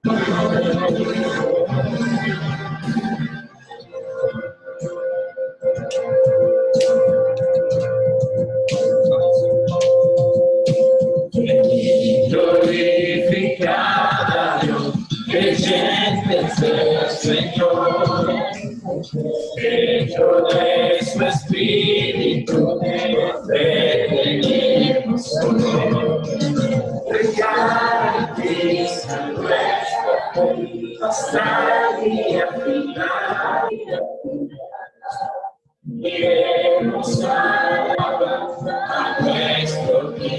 Glorificada Dios, creyentes del Señor, hecho de su espíritu, venimos garantiza nuestra hasta el día final. Queremos alabar a nuestro Dios.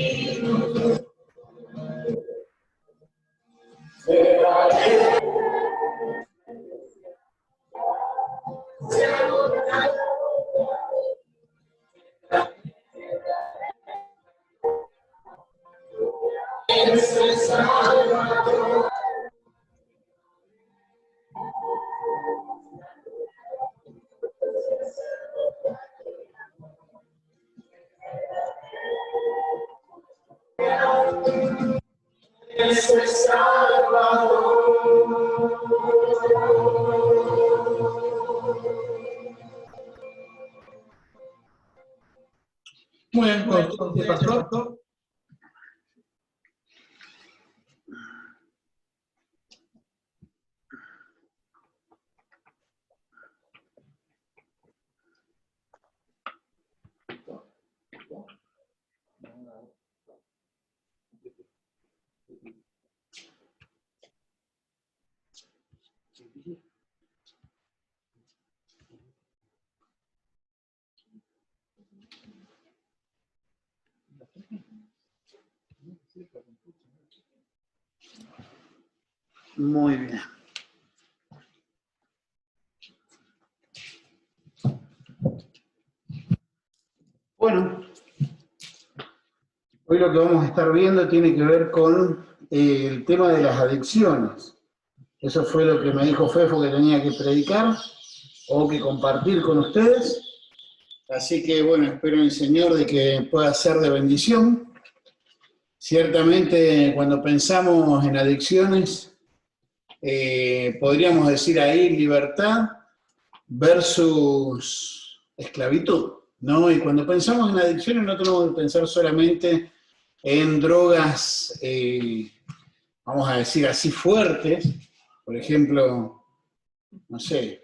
Muy bien, pastor. Muy bien. Bueno, hoy lo que vamos a estar viendo tiene que ver con el tema de las adicciones. Eso fue lo que me dijo Fefo que tenía que predicar o que compartir con ustedes. Así que bueno, espero en el Señor de que pueda ser de bendición. Ciertamente cuando pensamos en adicciones, podríamos decir ahí libertad versus esclavitud, ¿no? Y cuando pensamos en adicciones no tenemos que pensar solamente en drogas, vamos a decir así, fuertes, por ejemplo, no sé,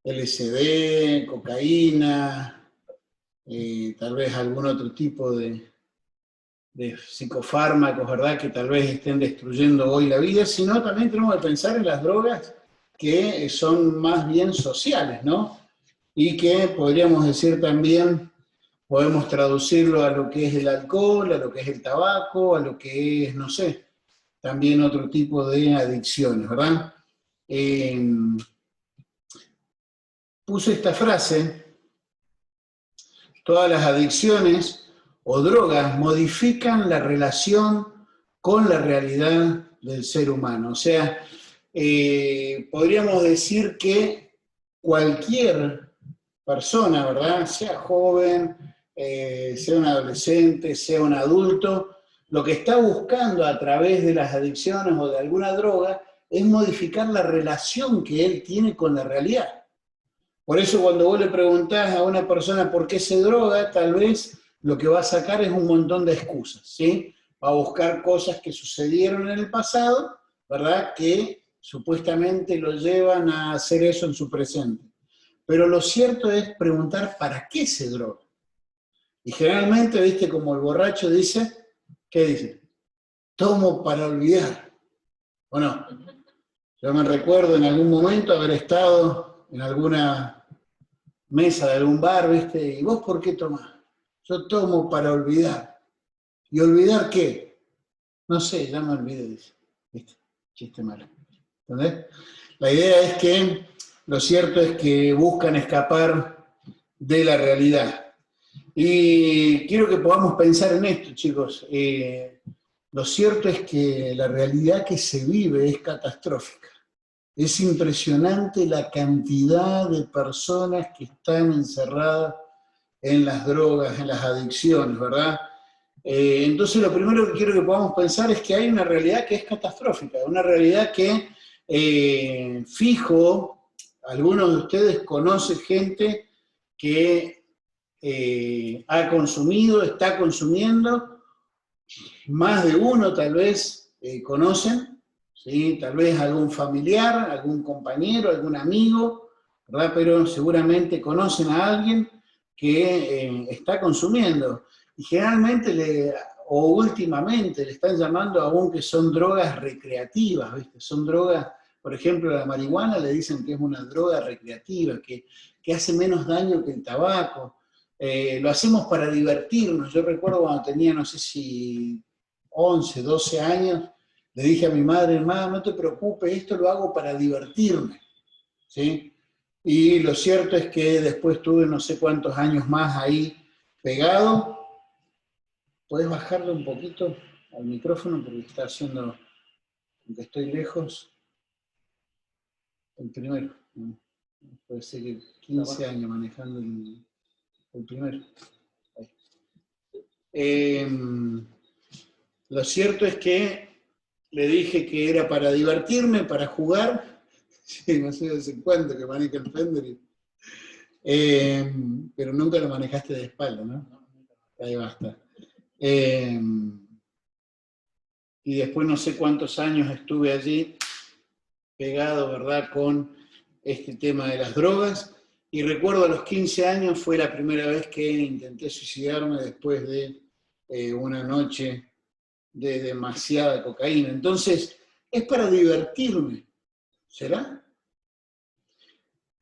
LSD, cocaína, tal vez algún otro tipo de psicofármacos, ¿verdad?, que tal vez estén destruyendo hoy la vida, sino también tenemos que pensar en las drogas que son más bien sociales, ¿no? Y que podríamos decir también, podemos traducirlo a lo que es el alcohol, a lo que es el tabaco, a lo que es, no sé, también otro tipo de adicciones, ¿verdad? Puse esta frase: todas las adicciones o drogas modifican la relación con la realidad del ser humano. O sea, podríamos decir que cualquier persona, ¿verdad?, sea joven, sea un adolescente, sea un adulto, lo que está buscando a través de las adicciones o de alguna droga es modificar la relación que él tiene con la realidad. Por eso cuando vos le preguntás a una persona por qué se droga, tal vez lo que va a sacar es un montón de excusas, ¿sí? Va a buscar cosas que sucedieron en el pasado, ¿verdad?, que supuestamente lo llevan a hacer eso en su presente. Pero lo cierto es preguntar ¿para qué se droga? Y generalmente, viste, como el borracho dice, ¿qué dice? Tomo para olvidar. ¿O no? Yo me recuerdo en algún momento haber estado en alguna mesa de algún bar, ¿viste? ¿Y vos por qué tomás? Yo tomo para olvidar. ¿Y olvidar qué? No sé, ya me olvidé, dice. ¿Viste? Chiste malo. ¿Entendés? La idea es que lo cierto es que buscan escapar de la realidad. Y quiero que podamos pensar en esto, chicos. Lo cierto es que la realidad que se vive es catastrófica. Es impresionante la cantidad de personas que están encerradas en las drogas, en las adicciones, ¿verdad? Entonces lo primero que quiero que podamos pensar es que hay una realidad que es catastrófica, una realidad que, fijo, algunos de ustedes conocen gente que ha consumido, está consumiendo, más de uno tal vez conocen, ¿sí? Tal vez algún familiar, algún compañero, algún amigo, ¿verdad? Pero seguramente conocen a alguien que está consumiendo. Y generalmente, o últimamente, le están llamando aún que son drogas recreativas, ¿viste? Son drogas, por ejemplo, la marihuana le dicen que es una droga recreativa, que hace menos daño que el tabaco. Lo hacemos para divertirnos. Yo recuerdo cuando tenía, no sé si 11, 12 años, le dije a mi madre, hermana, no te preocupes, esto lo hago para divertirme, ¿sí? Y lo cierto es que después tuve no sé cuántos años más ahí pegado. ¿Podés bajarle un poquito al micrófono? Porque está haciendo, aunque estoy lejos, el primero. Puede ser que 15 años manejando el primero. Lo cierto es que le dije que era para divertirme, para jugar. Sí, no sé desde cuándo que maneja el Fender. Pero nunca lo manejaste de espalda, ¿no? Ahí basta. Y después no sé cuántos años estuve allí pegado, ¿verdad?, con este tema de las drogas. Y recuerdo a los 15 años fue la primera vez que intenté suicidarme después de una noche de demasiada cocaína. Entonces, es para divertirme. ¿Será?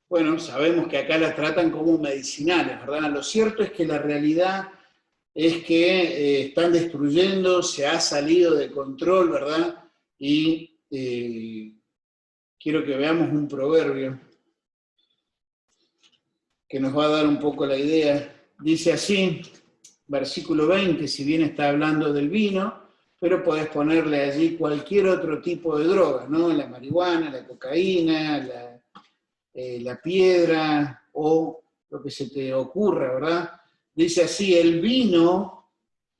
Bueno, sabemos que acá la tratan como medicinales, ¿verdad? Lo cierto es que la realidad es que están destruyendo, se ha salido de control, ¿verdad? Y quiero que veamos un proverbio que nos va a dar un poco la idea. Dice así, versículo 20, si bien está hablando del vino, pero podés ponerle allí cualquier otro tipo de droga, ¿no? La marihuana, la cocaína, la piedra o lo que se te ocurra, ¿verdad? Dice así, el vino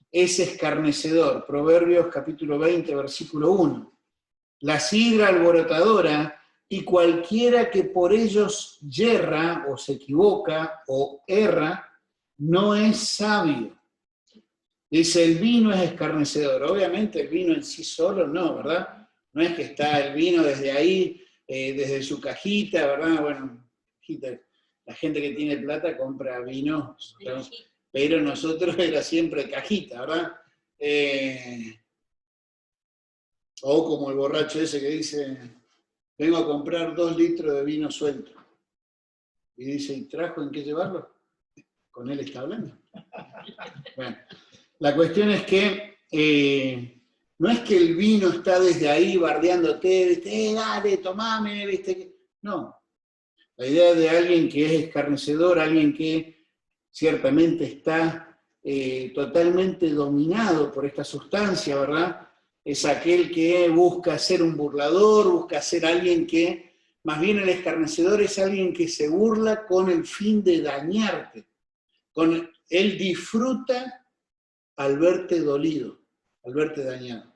es escarnecedor, Proverbios capítulo 20, versículo 1. La sidra alborotadora y cualquiera que por ellos yerra o se equivoca o erra, no es sabio. Dice, el vino es escarnecedor. Obviamente el vino en sí solo no, ¿verdad? No es que está el vino desde ahí, desde su cajita, ¿verdad? Bueno, la gente que tiene plata compra vino, ¿no? Pero nosotros era siempre cajita, ¿verdad? O como el borracho ese que dice, vengo a comprar 2 litros de vino suelto. Y dice, ¿y trajo en qué llevarlo? Con él está hablando. Bueno, la cuestión es que no es que el vino está desde ahí bardeándote, ¿viste? Dale, tomame, ¿viste? No. La idea de alguien que es escarnecedor, alguien que ciertamente está totalmente dominado por esta sustancia, ¿verdad? Es aquel que busca ser un burlador, busca ser alguien que, más bien el escarnecedor es alguien que se burla con el fin de dañarte. Él disfruta al verte dolido, al verte dañado.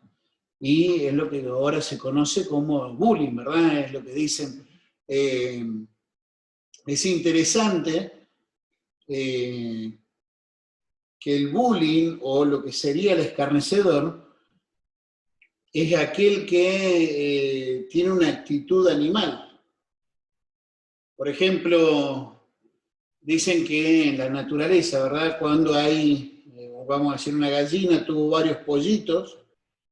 Y es lo que ahora se conoce como bullying, ¿verdad? Es lo que dicen. Es interesante que el bullying, o lo que sería el escarnecedor, es aquel que tiene una actitud animal. Por ejemplo, dicen que en la naturaleza, ¿verdad? Cuando hay, vamos a decir, una gallina tuvo varios pollitos,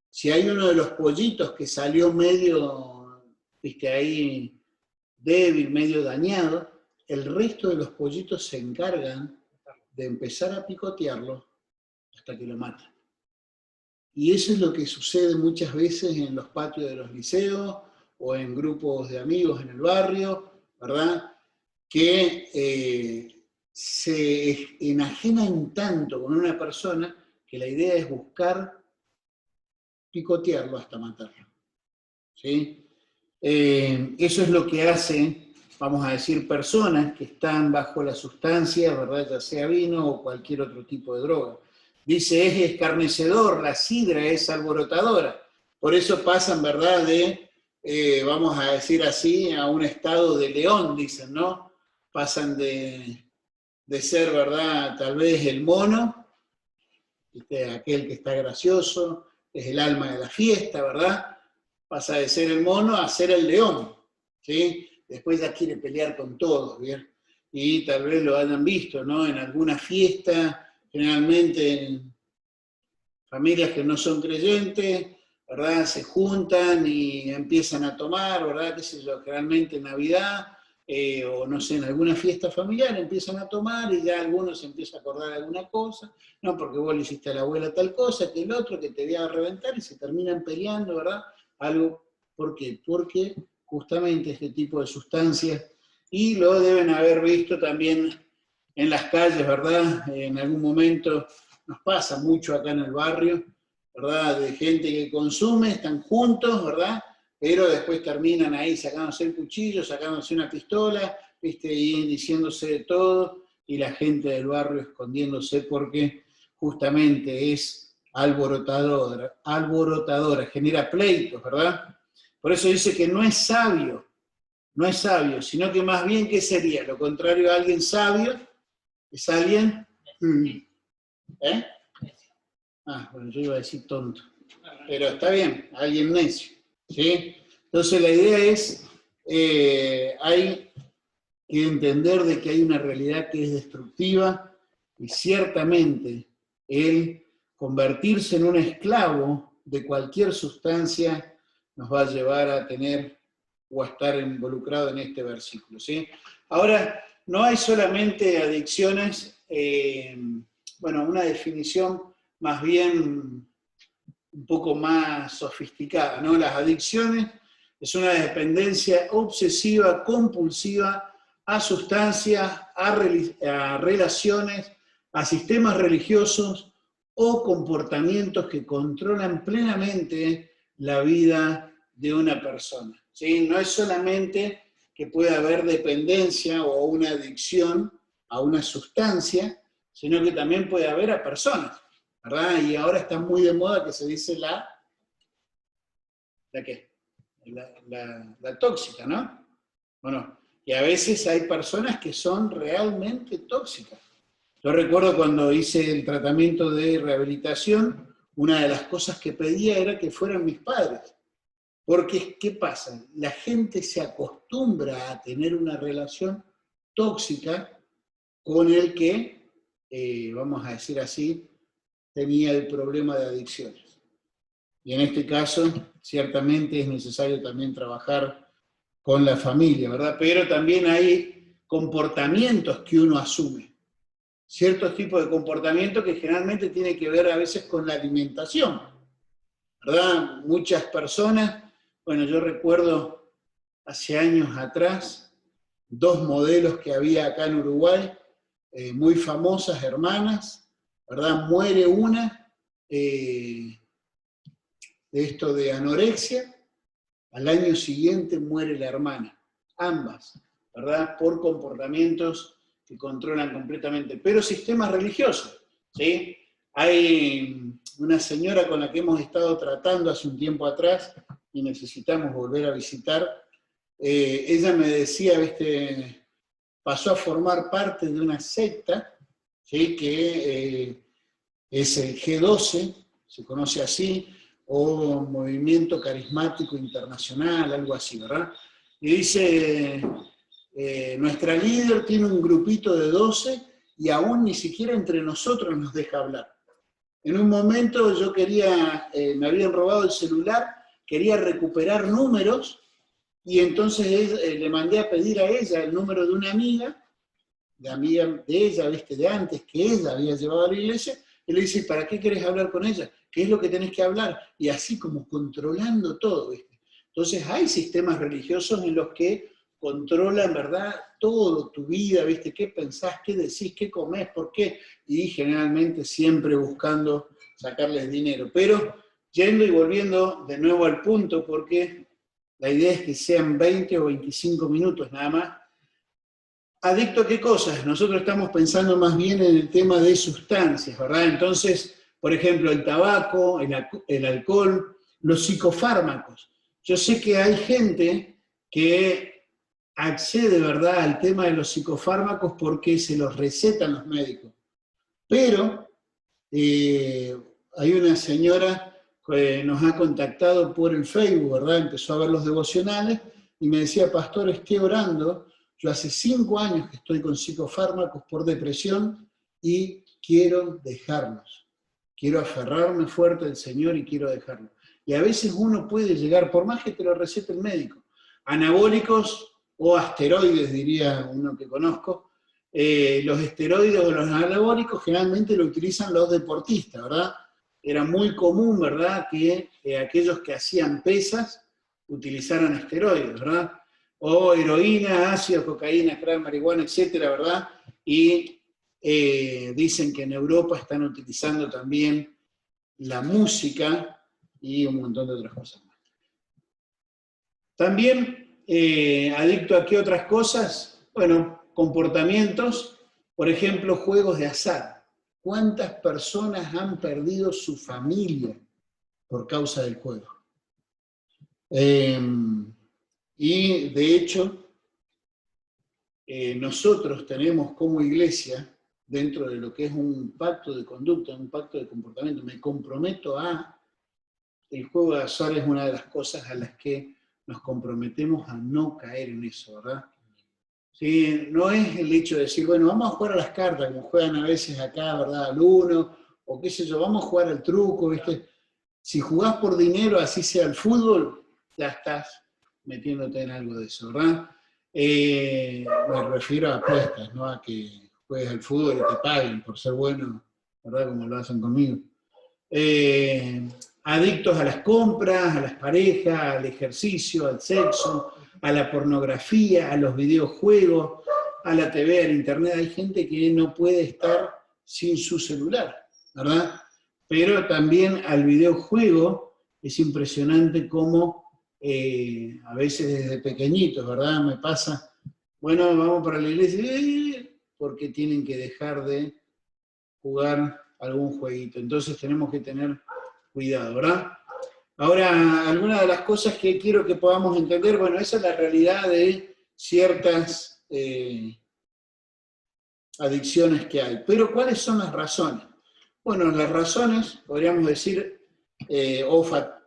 si hay uno de los pollitos que salió medio, viste, ahí débil, medio dañado, el resto de los pollitos se encargan de empezar a picotearlo hasta que lo matan. Y eso es lo que sucede muchas veces en los patios de los liceos o en grupos de amigos en el barrio, ¿verdad? Que se enajenan tanto con una persona que la idea es buscar picotearlo hasta matarlo. ¿Sí? Eso es lo que hacen, vamos a decir, personas que están bajo la sustancia, ¿verdad? Ya sea vino o cualquier otro tipo de droga. dice, es escarnecedor, la sidra es alborotadora. Por eso pasan, ¿verdad?, de, vamos a decir así, a un estado de león, dicen, ¿no? Pasan de ser, ¿verdad?, tal vez el mono, aquel que está gracioso, es el alma de la fiesta, ¿verdad? Pasa de ser el mono a ser el león, ¿sí? Después ya quiere pelear con todos, ¿bien? Y tal vez lo hayan visto, ¿no? En alguna fiesta, generalmente en familias que no son creyentes, ¿verdad? Se juntan y empiezan a tomar, ¿verdad? Qué sé yo, generalmente en Navidad, o no sé, en alguna fiesta familiar empiezan a tomar y ya algunos se empiezan a acordar alguna cosa, no, porque vos le hiciste a la abuela tal cosa, que el otro, que te voy a reventar, y se terminan peleando, ¿verdad? Algo, ¿por qué? Porque justamente este tipo de sustancias, y lo deben haber visto también en las calles, ¿verdad? En algún momento nos pasa mucho acá en el barrio, ¿verdad? De gente que consume, están juntos, ¿verdad? Pero después terminan ahí sacándose el cuchillo, sacándose una pistola, ¿viste? Y diciéndose de todo, y la gente del barrio escondiéndose porque justamente es alborotadora, genera pleitos, ¿verdad? Por eso dice que no es sabio, sino que más bien, ¿qué sería? Lo contrario a alguien sabio, es alguien... ¿Eh? Ah, bueno, yo iba a decir tonto. Pero está bien, alguien necio. ¿Sí? Entonces la idea es, hay que entender de que hay una realidad que es destructiva y ciertamente el convertirse en un esclavo de cualquier sustancia nos va a llevar a tener o a estar involucrado en este versículo. ¿Sí? Ahora, no hay solamente adicciones, bueno, una definición más bien un poco más sofisticada, ¿no? Las adicciones es una dependencia obsesiva, compulsiva a sustancias, a relaciones, a sistemas religiosos o comportamientos que controlan plenamente la vida de una persona. ¿Sí? No es solamente que pueda haber dependencia o una adicción a una sustancia, sino que también puede haber a personas, ¿verdad? Y ahora está muy de moda que se dice ¿la qué? La tóxica, ¿no? Bueno, y a veces hay personas que son realmente tóxicas. Yo recuerdo cuando hice el tratamiento de rehabilitación, una de las cosas que pedía era que fueran mis padres. Porque, ¿qué pasa? La gente se acostumbra a tener una relación tóxica con el que, vamos a decir así, tenía el problema de adicciones. Y en este caso, ciertamente es necesario también trabajar con la familia, ¿verdad? Pero también hay comportamientos que uno asume, ciertos tipos de comportamientos que generalmente tienen que ver a veces con la alimentación, ¿verdad? Muchas personas, bueno, yo recuerdo hace años atrás, 2 modelos que había acá en Uruguay, muy famosas, hermanas, ¿verdad? Muere una de esto de anorexia, al año siguiente muere la hermana, ambas, ¿verdad? Por comportamientos que controlan completamente, pero sistemas religiosos, ¿sí? Hay una señora con la que hemos estado tratando hace un tiempo atrás y necesitamos volver a visitar. Ella me decía, ¿viste? Pasó a formar parte de una secta, ¿sí? Que es el G12, se conoce así, o Movimiento Carismático Internacional, algo así, ¿verdad? Y dice, nuestra líder tiene un grupito de 12 y aún ni siquiera entre nosotros nos deja hablar. En un momento yo quería, me habían robado el celular, quería recuperar números, y entonces le mandé a pedir a ella el número de una amiga de ella, ¿viste? De antes, que ella había llevado a la iglesia, y le dice, ¿para qué querés hablar con ella? ¿Qué es lo que tenés que hablar? Y así como controlando todo, ¿viste? Entonces hay sistemas religiosos en los que controlan, ¿verdad?, todo tu vida, ¿viste? ¿Qué pensás, qué decís, qué comés, por qué? Y generalmente siempre buscando sacarles dinero. Pero yendo y volviendo de nuevo al punto, porque la idea es que sean 20 o 25 minutos nada más. ¿Adicto a qué cosas? Nosotros estamos pensando más bien en el tema de sustancias, ¿verdad? Entonces, Por ejemplo, el tabaco, el alcohol, los psicofármacos. Yo sé que hay gente que accede, ¿verdad?, al tema de los psicofármacos porque se los recetan los médicos. Pero hay una señora que nos ha contactado por el Facebook, ¿verdad? Empezó a ver los devocionales y me decía, pastor, estoy orando. Yo hace 5 años que estoy con psicofármacos por depresión y quiero dejarlos. Quiero aferrarme fuerte al Señor y quiero dejarlo. Y a veces uno puede llegar, por más que te lo recete el médico, anabólicos o asteroides, diría uno que conozco. Los esteroides o los anabólicos generalmente lo utilizan los deportistas, ¿verdad? Era muy común, ¿verdad?, que aquellos que hacían pesas utilizaran esteroides, ¿verdad? O heroína, ácido, cocaína, crack, marihuana, etcétera, ¿verdad? Y dicen que en Europa están utilizando también la música y un montón de otras cosas más. También, adicto a qué otras cosas, bueno, comportamientos, por ejemplo, juegos de azar. ¿Cuántas personas han perdido su familia por causa del juego? Y de hecho, nosotros tenemos como iglesia, dentro de lo que es un pacto de conducta, un pacto de comportamiento, me comprometo a, el juego de azar es una de las cosas a las que nos comprometemos a no caer en eso, ¿verdad? Sí, no es el hecho de decir, bueno, vamos a jugar a las cartas, como juegan a veces acá, ¿verdad?, al uno, o qué sé yo, vamos a jugar al truco, ¿viste? Si jugás por dinero, así sea el fútbol, ya estás metiéndote en algo de eso, ¿verdad? Me refiero a apuestas, no a que juegues al fútbol y te paguen por ser bueno, ¿verdad?, como lo hacen conmigo. Adictos a las compras, a las parejas, al ejercicio, al sexo, a la pornografía, a los videojuegos, a la TV, al internet. Hay gente que no puede estar sin su celular, ¿verdad? Pero también al videojuego es impresionante cómo a veces desde pequeñitos, ¿verdad? Me pasa, bueno, vamos para la iglesia, porque tienen que dejar de jugar algún jueguito. Entonces tenemos que tener cuidado, ¿verdad? Ahora, algunas de las cosas que quiero que podamos entender, bueno, esa es la realidad de ciertas adicciones que hay. Pero, ¿cuáles son las razones? Bueno, las razones, podríamos decir, o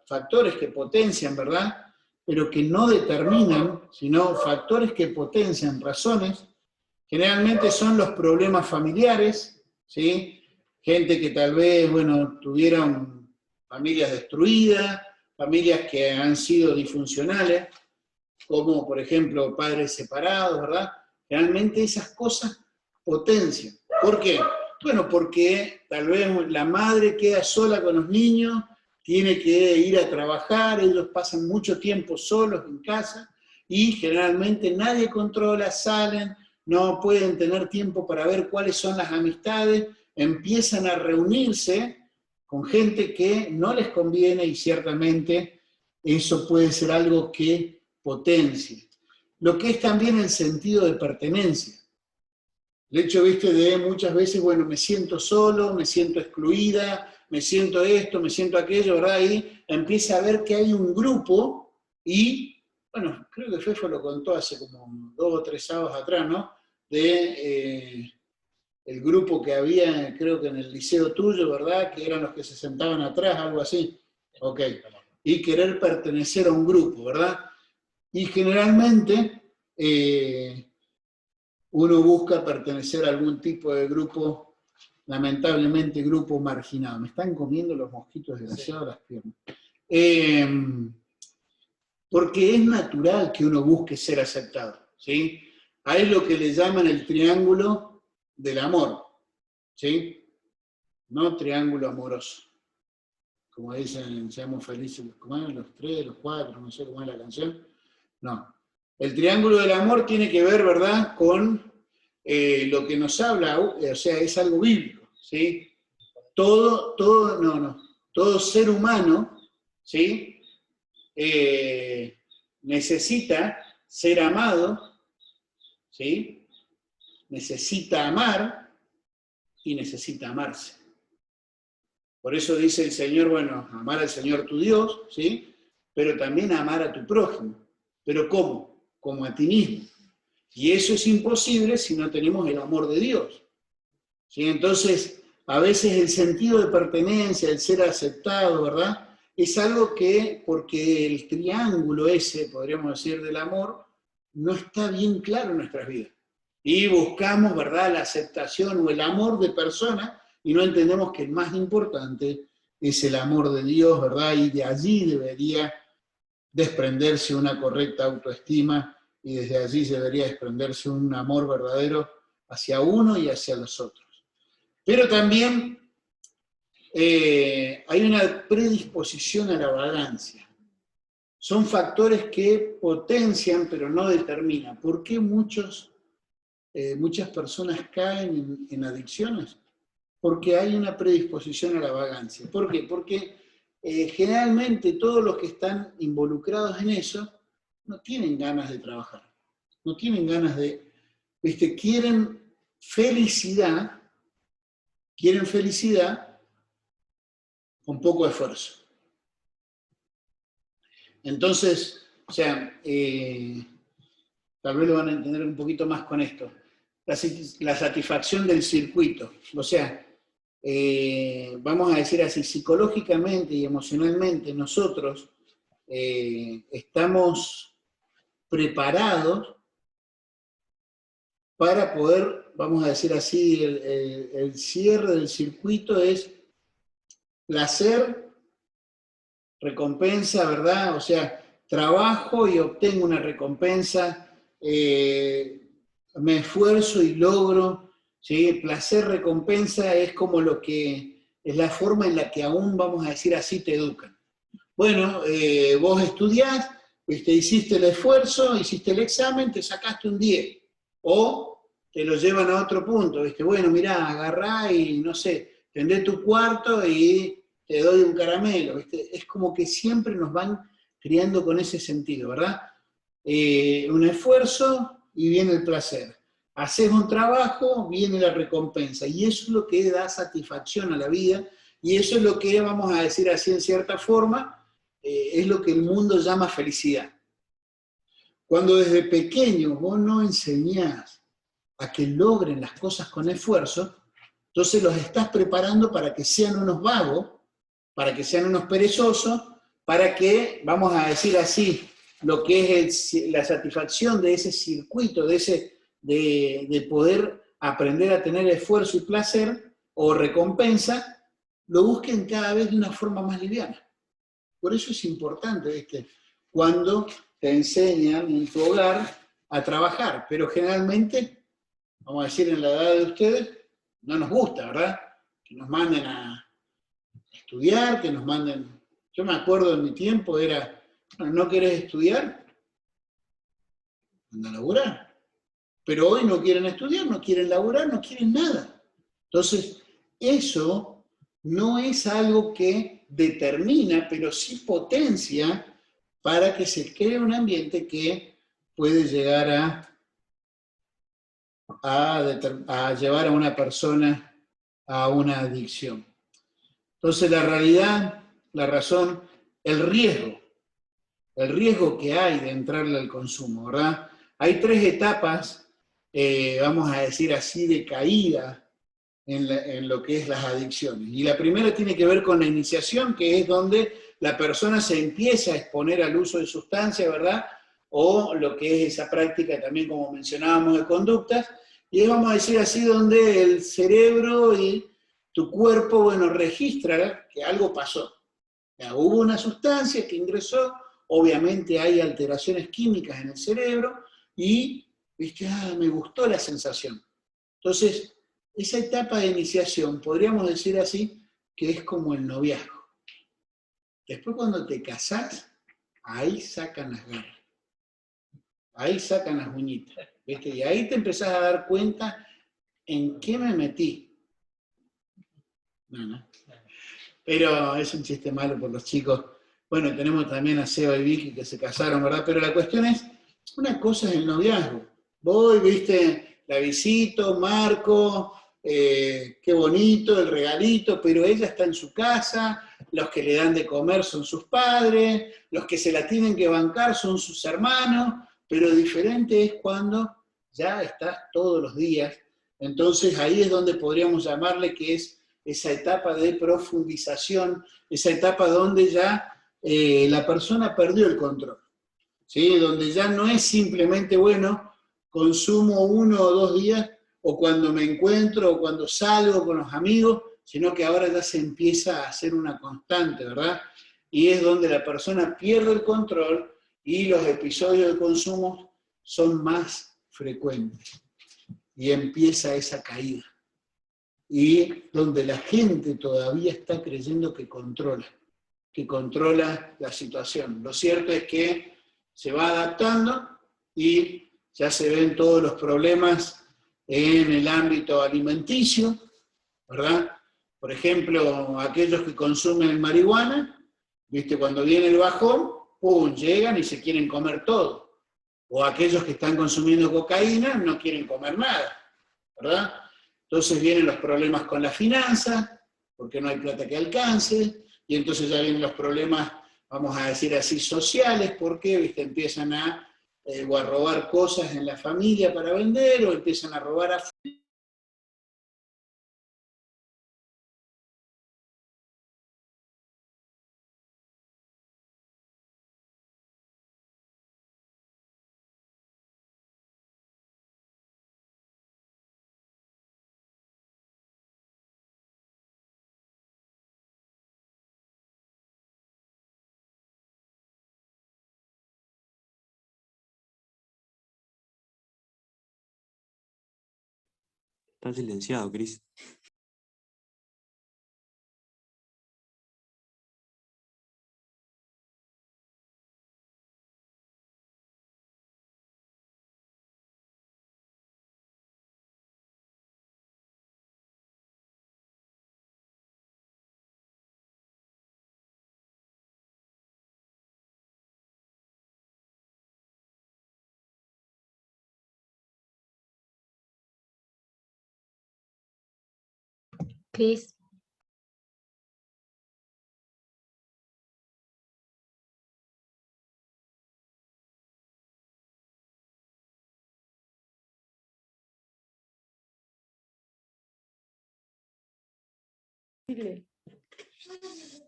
factores que potencian, ¿verdad?, pero que no determinan, sino factores que potencian razones, generalmente son los problemas familiares, ¿sí? Gente que tal vez, bueno, tuvieron familias destruidas, familias que han sido disfuncionales, como por ejemplo padres separados, ¿verdad? Realmente esas cosas potencian. ¿Por qué? Bueno, porque tal vez la madre queda sola con los niños, tiene que ir a trabajar, ellos pasan mucho tiempo solos en casa y generalmente nadie controla, salen, no pueden tener tiempo para ver cuáles son las amistades, empiezan a reunirse con gente que no les conviene y ciertamente eso puede ser algo que potencie. Lo que es también el sentido de pertenencia. El hecho, viste, de muchas veces, bueno, me siento solo, me siento excluida, me siento esto, me siento aquello, ¿verdad? Y empieza a ver que hay un grupo y, bueno, creo que Fefo lo contó hace como 2 o 3 sábados atrás, ¿no? De el grupo que había, creo que en el liceo tuyo, ¿verdad? Que eran los que se sentaban atrás, algo así. Ok. Y querer pertenecer a un grupo, ¿verdad? Y generalmente uno busca pertenecer a algún tipo de grupo, lamentablemente grupo marginado. Me están comiendo los mosquitos desgraciados las piernas. Porque es natural que uno busque ser aceptado, ¿sí? Hay lo que le llaman el triángulo del amor, ¿sí? No triángulo amoroso. Como dicen, seamos felices, ¿cómo es? Los 3, los 4, no sé cómo es la canción. No. El triángulo del amor tiene que ver, ¿verdad?, con lo que nos habla, o sea, es algo bíblico, ¿sí? Todo ser humano, ¿sí?, necesita ser amado, ¿sí?, necesita amar y necesita amarse. Por eso dice el Señor, bueno, amar al Señor tu Dios, ¿sí? Pero también amar a tu prójimo. ¿Pero cómo? Como a ti mismo. Y eso es imposible si no tenemos el amor de Dios, ¿sí? Entonces, a veces el sentido de pertenencia, el ser aceptado, ¿verdad? Es algo que, porque el triángulo ese, podríamos decir, del amor, no está bien claro en nuestras vidas. Y buscamos, ¿verdad?, la aceptación o el amor de personas y no entendemos que el más importante es el amor de Dios, ¿verdad? Y de allí debería desprenderse una correcta autoestima y desde allí debería desprenderse un amor verdadero hacia uno y hacia los otros. Pero también hay una predisposición a la vagancia. Son factores que potencian, pero no determinan. ¿Por qué muchas personas caen en adicciones? Porque hay una predisposición a la vagancia. ¿Por qué? Porque generalmente todos los que están involucrados en eso no tienen ganas de trabajar, no tienen ganas de, quieren felicidad con poco esfuerzo. Entonces, o sea, tal vez lo van a entender un poquito más con esto. La satisfacción del circuito. O sea, vamos a decir así, psicológicamente y emocionalmente nosotros estamos preparados para poder, vamos a decir así, el cierre del circuito es placer, recompensa, ¿verdad? O sea, trabajo y obtengo una recompensa, me esfuerzo y logro, ¿sí? Placer, recompensa es como lo que es la forma en la que aún, vamos a decir así, te educan. Bueno, vos estudiás, hiciste el esfuerzo, hiciste el examen, te sacaste un 10. O te lo llevan a otro punto, bueno, mirá, agarrá y, no sé, tendé tu cuarto y te doy un caramelo, es como que siempre nos van criando con ese sentido, ¿verdad? Un esfuerzo y viene el placer. Haces un trabajo, viene la recompensa, y eso es lo que da satisfacción a la vida, y eso es lo que, vamos a decir así en cierta forma, es lo que el mundo llama felicidad. Cuando desde pequeño vos no enseñás a que logren las cosas con esfuerzo, entonces los estás preparando para que sean unos vagos, para que sean unos perezosos, para que, vamos a decir así, lo que es la satisfacción de ese circuito, de poder aprender a tener esfuerzo y placer o recompensa, lo busquen cada vez de una forma más liviana. Por eso es importante, cuando te enseñan en tu hogar a trabajar, pero generalmente, vamos a decir en la edad de ustedes, no nos gusta, ¿verdad? Que nos manden a estudiar, que nos manden... Yo me acuerdo en mi tiempo era, ¿no querés estudiar? Anda a laburar. Pero hoy no quieren estudiar, no quieren laburar, no quieren nada. Entonces, eso no es algo que determina, pero sí potencia para que se cree un ambiente que puede llegar a llevar a una persona a una adicción. Entonces, la realidad, la razón, el riesgo que hay de entrarle al consumo, ¿verdad? Hay 3 etapas, vamos a decir así, de caída en lo que es las adicciones. Y la primera tiene que ver con la iniciación, que es donde la persona se empieza a exponer al uso de sustancias, ¿verdad? O lo que es esa práctica también, como mencionábamos, de conductas. Y es, vamos a decir así, donde el cerebro y tu cuerpo, bueno, registra que algo pasó. Ya, hubo una sustancia que ingresó, obviamente hay alteraciones químicas en el cerebro y, me gustó la sensación. Entonces, esa etapa de iniciación, podríamos decir así, que es como el noviazgo. Después cuando te casás, ahí sacan las garras. Ahí sacan las uñitas. Y ahí te empezás a dar cuenta en qué me metí. No. Pero es un chiste malo por los chicos. Bueno, tenemos también a Seba y Vicky que se casaron, ¿verdad? Pero la cuestión es, una cosa es el noviazgo. Voy, la visito, marco, qué bonito el regalito, pero ella está en su casa, los que le dan de comer son sus padres, los que se la tienen que bancar son sus hermanos, pero diferente es cuando ya está todos los días. Entonces ahí es donde podríamos llamarle que es esa etapa de profundización, esa etapa donde ya la persona perdió el control, ¿sí? Donde ya no es simplemente, bueno, consumo 1 o 2 días, o cuando me encuentro, o cuando salgo con los amigos, sino que ahora ya se empieza a hacer una constante, ¿verdad? Y es donde la persona pierde el control y los episodios de consumo son más frecuentes. Y empieza esa caída. Y donde la gente todavía está creyendo que controla la situación. Lo cierto es que se va adaptando y ya se ven todos los problemas en el ámbito alimenticio, ¿verdad? Por ejemplo, aquellos que consumen marihuana, ¿viste? Cuando viene el bajón, ¡pum!, llegan y se quieren comer todo. O aquellos que están consumiendo cocaína no quieren comer nada, ¿verdad? Entonces vienen los problemas con la finanza, porque no hay plata que alcance, y entonces ya vienen los problemas, vamos a decir así, sociales, porque, ¿viste?, empiezan o a robar cosas en la familia para vender, o empiezan a robar a... Está silenciado, Cris. Cris.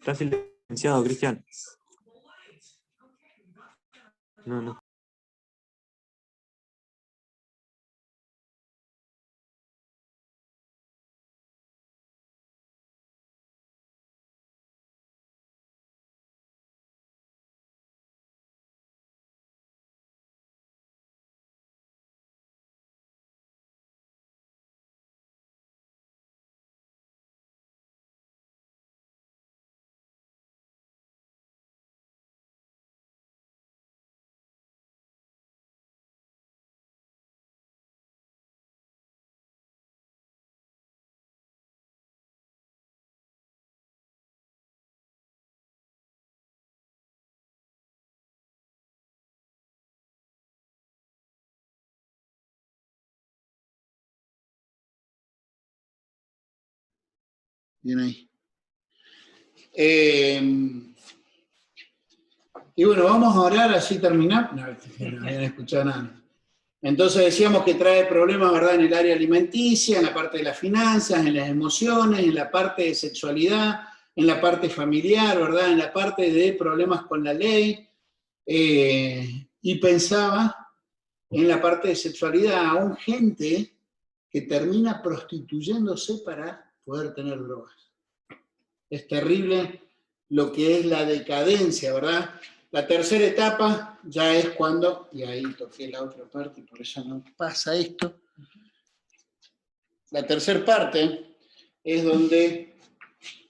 Está silenciado, Cristian. No. Bien ahí. Y bueno, vamos a orar, así terminar. No habían escuchado nada. Entonces decíamos que trae problemas, ¿verdad?, en el área alimenticia, en la parte de las finanzas, en las emociones, en la parte de sexualidad, en la parte familiar, ¿verdad?, en la parte de problemas con la ley. Y pensaba en la parte de sexualidad, aún gente que termina prostituyéndose para poder tener drogas. Es terrible lo que es la decadencia, ¿verdad? La tercera etapa ya es cuando, y ahí toqué la otra parte, y por eso no pasa esto. La tercera parte es donde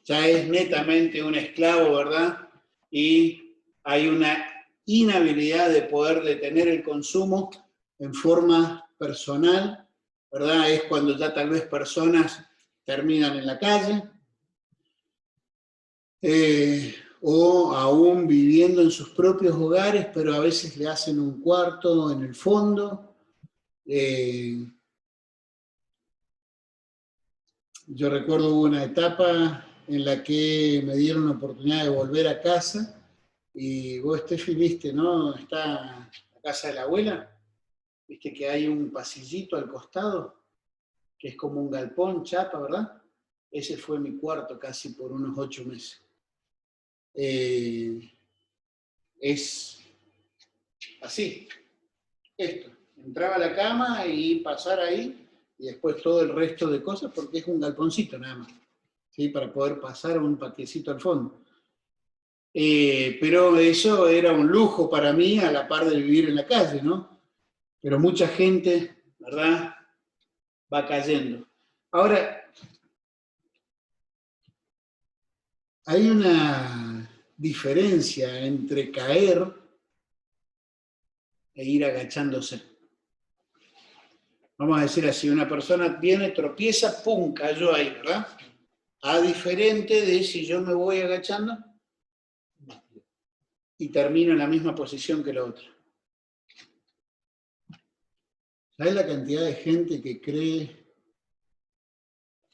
ya es netamente un esclavo, ¿verdad? Y hay una inhabilidad de poder detener el consumo en forma personal, ¿verdad? Es cuando ya tal vez personas terminan en la calle, o aún viviendo en sus propios hogares, pero a veces le hacen un cuarto en el fondo. Yo recuerdo hubo una etapa en la que me dieron la oportunidad de volver a casa, y vos, Steffi, viste, ¿no? Está la casa de la abuela, viste que hay un pasillito al costado, que es como un galpón, chapa, ¿verdad? Ese fue mi cuarto casi por unos 8 meses. Es así, esto. Entraba a la cama y pasar ahí, y después todo el resto de cosas, porque es un galponcito nada más, ¿sí? Para poder pasar un patiecito al fondo. Pero eso era un lujo para mí a la par de vivir en la calle, ¿no? Pero mucha gente, ¿verdad?, va cayendo. Ahora, hay una diferencia entre caer e ir agachándose. Vamos a decir así, una persona viene, tropieza, ¡pum!, cayó ahí, ¿verdad? A diferente de si yo me voy agachando y termino en la misma posición que la otra. ¿Sabes la cantidad de gente que cree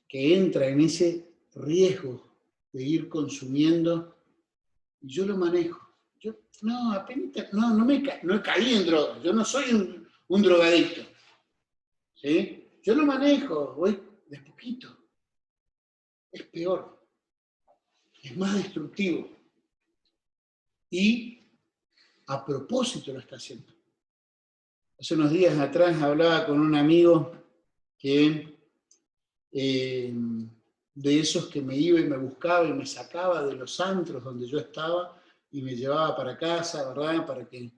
que entra en ese riesgo de ir consumiendo? Y yo lo manejo. Yo, no, apenas, no caí en drogas. Yo no soy un drogadicto. ¿Sí? Yo lo manejo, voy de poquito. Es peor. Es más destructivo. Y a propósito lo está haciendo. Hace unos días atrás hablaba con un amigo que de esos que me iba y me buscaba y me sacaba de los antros donde yo estaba y me llevaba para casa, ¿verdad? Para que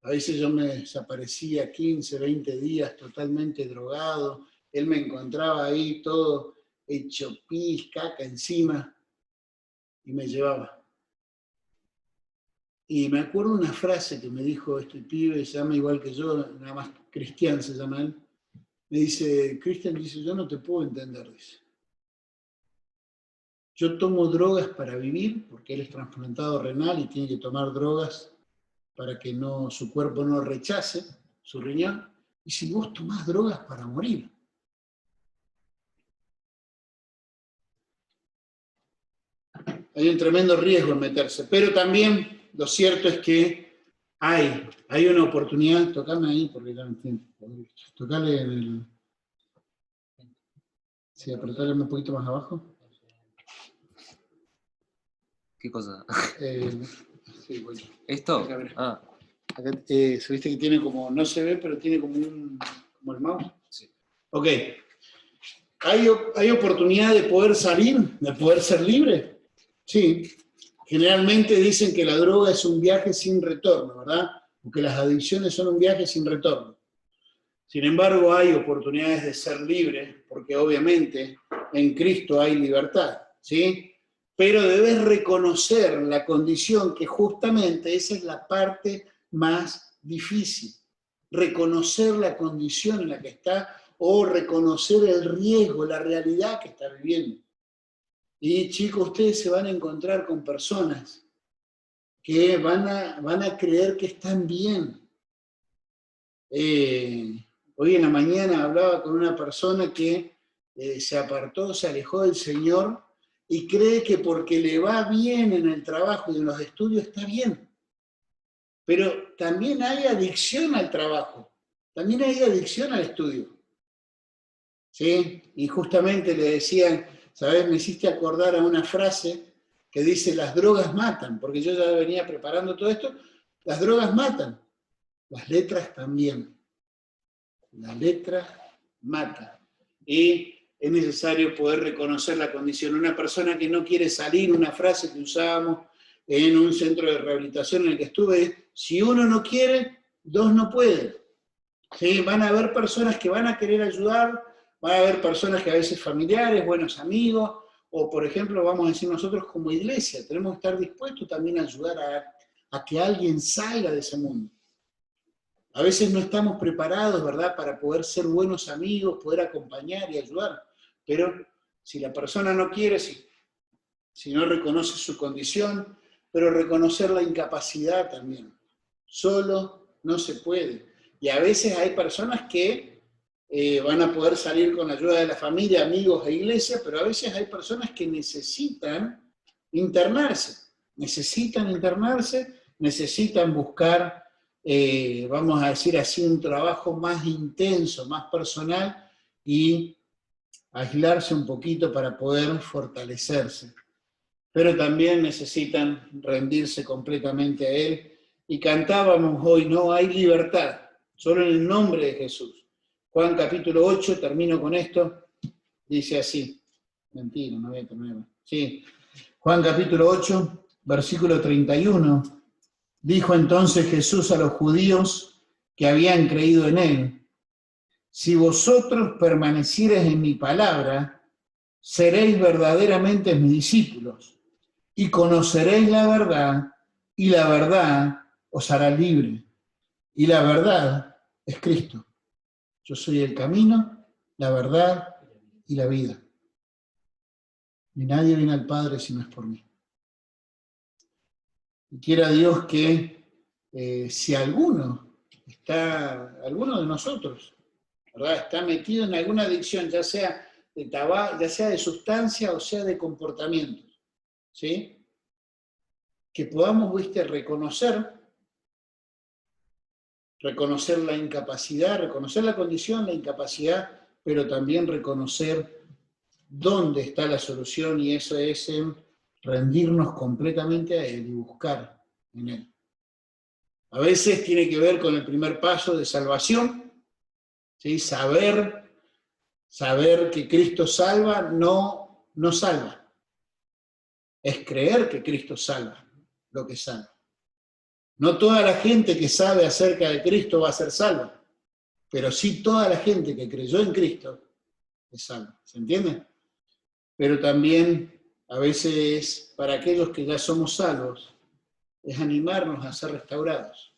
a veces yo me desaparecía 15, 20 días totalmente drogado, él me encontraba ahí todo hecho pis, caca encima, y me llevaba. Y me acuerdo una frase que me dijo este pibe, se llama igual que yo, nada más Cristian se llama él. Me dice, Cristian, dice, yo no te puedo entender, dice. Yo tomo drogas para vivir, porque él es trasplantado renal y tiene que tomar drogas para que su cuerpo no rechace su riñón. Y si vos tomás drogas para morir. Hay un tremendo riesgo en meterse, pero también lo cierto es que hay una oportunidad. Tocame ahí porque ya no entiendo. Tocale en el... Sí, apretale un poquito más abajo. ¿Qué cosa? Sí, bueno. ¿Esto? Acá, Ah. Acá, se viste que tiene como, no se ve, pero tiene como como el mouse. Sí. Ok. ¿Hay oportunidad de poder salir, de poder ser libre? Sí. Generalmente dicen que la droga es un viaje sin retorno, ¿verdad? Porque las adicciones son un viaje sin retorno. Sin embargo, hay oportunidades de ser libre, porque obviamente en Cristo hay libertad, ¿sí? Pero debes reconocer la condición, que justamente esa es la parte más difícil. Reconocer la condición en la que está, o reconocer el riesgo, la realidad que está viviendo. Y chicos, ustedes se van a encontrar con personas que van a creer que están bien. Hoy en la mañana hablaba con una persona que se apartó, se alejó del Señor y cree que porque le va bien en el trabajo y en los estudios está bien. Pero también hay adicción al trabajo, también hay adicción al estudio. ¿Sí? Y justamente le decían, ¿sabes? Me hiciste acordar a una frase que dice, las drogas matan, porque yo ya venía preparando todo esto, las drogas matan, las letras también. La letra mata. Y es necesario poder reconocer la condición. Una persona que no quiere salir, una frase que usábamos en un centro de rehabilitación en el que estuve, si uno no quiere, dos no pueden. ¿Sí? Van a haber personas que van a querer ayudar, van a haber personas que a veces familiares, buenos amigos, o por ejemplo, vamos a decir nosotros como iglesia, tenemos que estar dispuestos también a ayudar a que alguien salga de ese mundo. A veces no estamos preparados, ¿verdad?, para poder ser buenos amigos, poder acompañar y ayudar. Pero si la persona no quiere, si no reconoce su condición, pero reconocer la incapacidad también. Solo no se puede. Y a veces hay personas que van a poder salir con la ayuda de la familia, amigos e iglesia, pero a veces hay personas que necesitan internarse, necesitan buscar, vamos a decir así, un trabajo más intenso, más personal y aislarse un poquito para poder fortalecerse. Pero también necesitan rendirse completamente a Él. Y cantábamos hoy, no hay libertad, solo en el nombre de Jesús. Juan capítulo 8, termino con esto, dice así. Mentira, no voy a terminar. Sí. Juan capítulo 8, versículo 31. Dijo entonces Jesús a los judíos que habían creído en Él: si vosotros permaneciereis en mi palabra, seréis verdaderamente mis discípulos, y conoceréis la verdad, y la verdad os hará libre. Y la verdad es Cristo. Yo soy el camino, la verdad y la vida. Y nadie viene al Padre si no es por mí. Y quiera Dios que si alguno de nosotros, ¿verdad?, está metido en alguna adicción, ya sea de tabaco, ya sea de sustancia o sea de comportamientos, ¿sí?, que podamos, reconocer la incapacidad, reconocer la condición, la incapacidad, pero también reconocer dónde está la solución, y eso es en rendirnos completamente a Él y buscar en Él. A veces tiene que ver con el primer paso de salvación, ¿sí? Saber que Cristo salva no salva. Es creer que Cristo salva lo que salva. No toda la gente que sabe acerca de Cristo va a ser salva, pero sí toda la gente que creyó en Cristo es salva. ¿Se entiende? Pero también a veces para aquellos que ya somos salvos es animarnos a ser restaurados,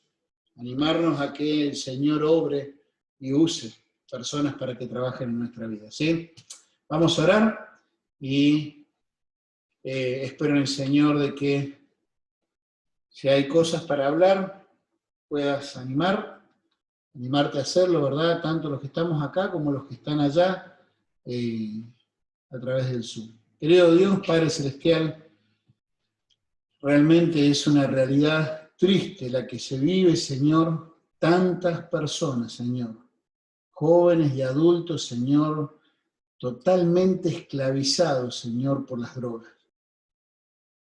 animarnos a que el Señor obre y use personas para que trabajen en nuestra vida, ¿sí? Vamos a orar y espero en el Señor de que si hay cosas para hablar, puedas animarte a hacerlo, ¿verdad? Tanto los que estamos acá como los que están allá a través del Zoom. Querido Dios, Padre Celestial, realmente es una realidad triste la que se vive, Señor. Tantas personas, Señor, jóvenes y adultos, Señor, totalmente esclavizados, Señor, por las drogas.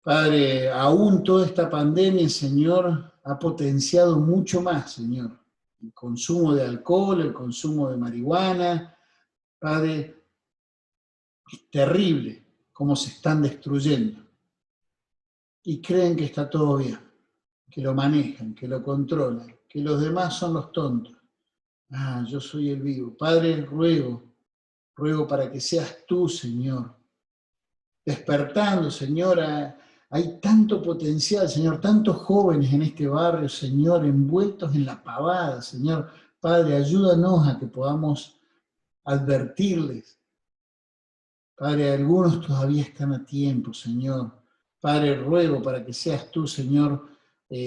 Padre, aún toda esta pandemia, Señor, ha potenciado mucho más, Señor, el consumo de alcohol, el consumo de marihuana. Padre, es terrible cómo se están destruyendo. Y creen que está todo bien, que lo manejan, que lo controlan, que los demás son los tontos. Ah, yo soy el vivo. Padre, ruego para que seas tú, Señor, despertando, Señor. Hay tanto potencial, Señor, tantos jóvenes en este barrio, Señor, envueltos en la pavada, Señor. Padre, ayúdanos a que podamos advertirles. Padre, algunos todavía están a tiempo, Señor. Padre, ruego para que seas tú, Señor,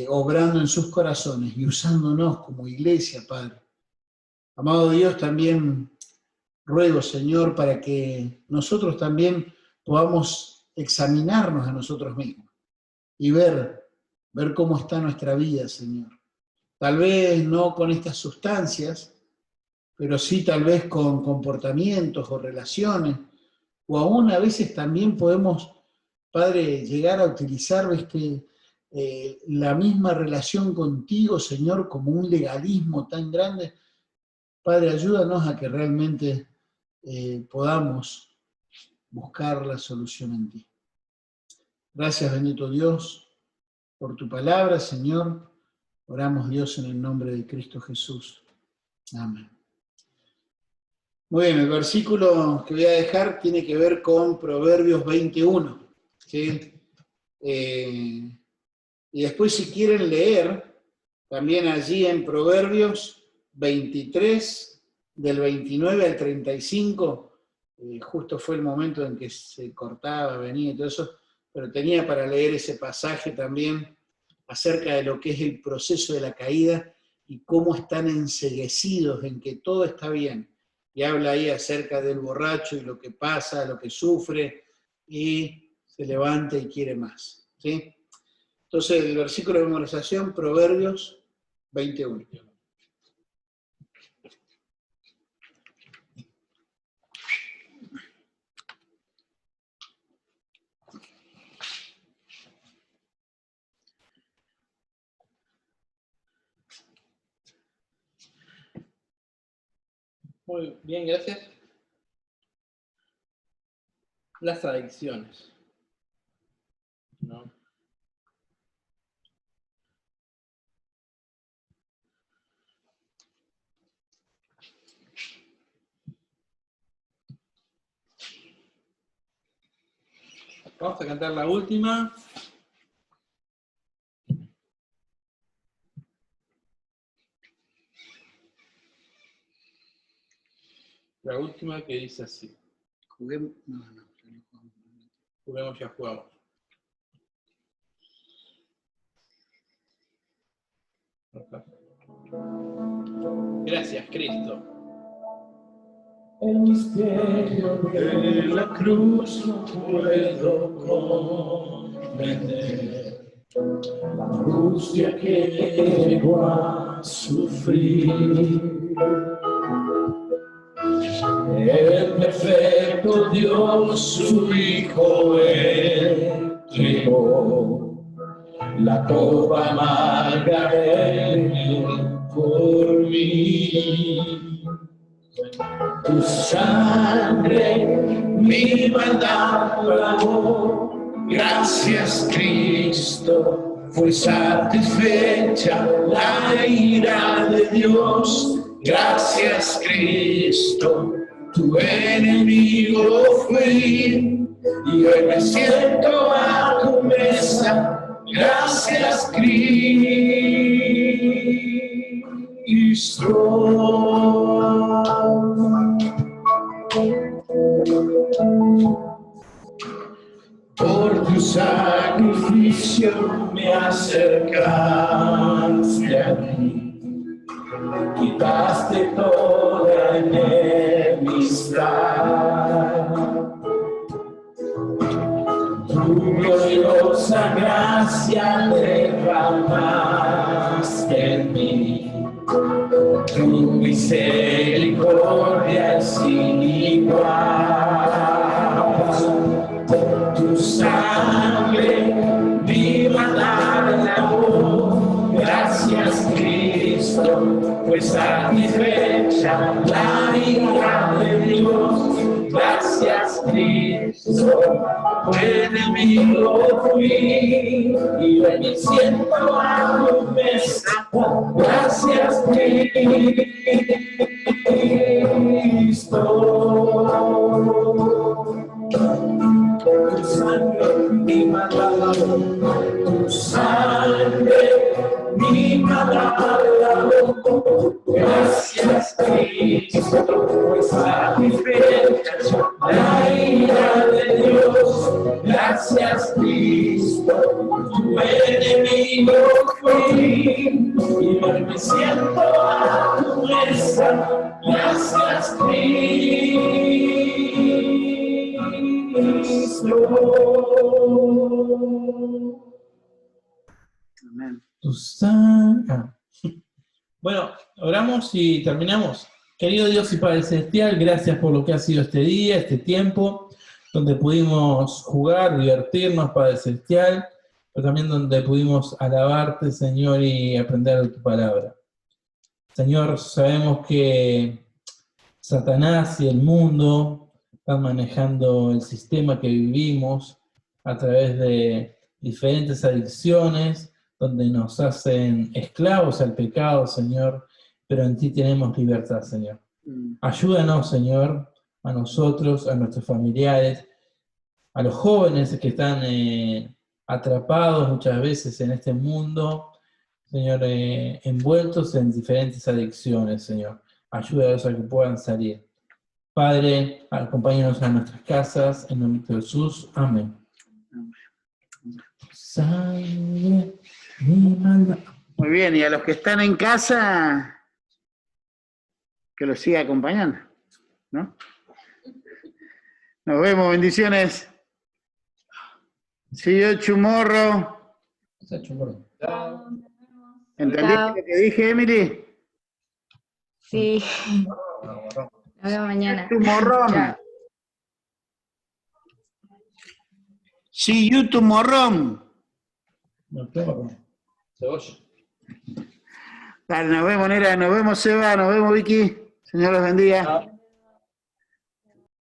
obrando en sus corazones y usándonos como iglesia, Padre. Amado Dios, también ruego, Señor, para que nosotros también podamos examinarnos a nosotros mismos y ver cómo está nuestra vida, Señor. Tal vez no con estas sustancias, pero sí tal vez con comportamientos o relaciones, o aún a veces también podemos, Padre, llegar a utilizar la misma relación contigo, Señor, como un legalismo tan grande. Padre, ayúdanos a que realmente podamos buscar la solución en ti. Gracias, bendito Dios, por tu palabra, Señor. Oramos, Dios, en el nombre de Cristo Jesús. Amén. Muy bien, el versículo que voy a dejar tiene que ver con Proverbios 21. ¿Sí? Y después, si quieren leer, también allí en Proverbios 23, del 29 al 35, justo fue el momento en que se cortaba, venía y todo eso, pero tenía para leer ese pasaje también acerca de lo que es el proceso de la caída y cómo están enceguecidos en que todo está bien, y habla ahí acerca del borracho y lo que pasa, lo que sufre, y se levanta y quiere más. ¿Sí? Entonces, el versículo de memorización, Proverbios 21. Muy bien, gracias. Las adicciones, ¿no? Vamos a cantar la última. La última que dice así. Juguemos. No. Juguemos, ya jugamos. Gracias, Cristo. El misterio de la cruz no puedo comprender. La angustia que llegó a sufrir. El perfecto Dios, su Hijo, entregó la copa amarga por mí. Tu sangre mi maldad lavó, gracias Cristo, fue satisfecha la ira de Dios, gracias Cristo, tu enemigo fui, y hoy me siento a tu mesa, gracias Cristo. Por tu sacrificio me acercaste a mí, quitaste toda enemistad. Tu gloriosa gracia derramaste en mí, tu misericordia es sin igual. Tu sangre viva la lavó, gracias Cristo, pues satisfecha la ira de Dios, gracias Cristo, tu enemigo fui, y hoy me siento a tu mesa, gracias Cristo. Tu sangre mi maldad, tu sangre mi maldad, gracias Cristo, pues satisfecha la ira de Dios, gracias Cristo, tu enemigo fui, y hoy me siento a tu mesa, gracias Cristo. Amén. Tu sangre. Bueno, oramos y terminamos. Querido Dios y Padre Celestial, gracias por lo que ha sido este día, este tiempo, donde pudimos jugar, divertirnos, Padre Celestial, pero también donde pudimos alabarte, Señor, y aprender de tu palabra. Señor, sabemos que Satanás y el mundo están manejando el sistema que vivimos a través de diferentes adicciones, donde nos hacen esclavos al pecado, Señor, pero en ti tenemos libertad, Señor. Ayúdanos, Señor, a nosotros, a nuestros familiares, a los jóvenes que están atrapados muchas veces en este mundo, Señor, envueltos en diferentes adicciones, Señor. Ayúdanos a que puedan salir. Padre, acompáñanos a nuestras casas, en nombre de Jesús. Amén. Sangre, mi maldad. Muy bien, y a los que están en casa, que los siga acompañando. ¿no? Nos vemos, bendiciones. See you tomorrow. Se ha hecho gordo. ¿Entendiste Chao. lo que dije, Emily? Sí. Nos vemos mañana. Tomorrow. Chao. See you tomorrow. No, tengo como cebolla. Dale, nos vemos, Nera, nos vemos, Seba, nos vemos, Vicky. Señor los bendiga. Chao.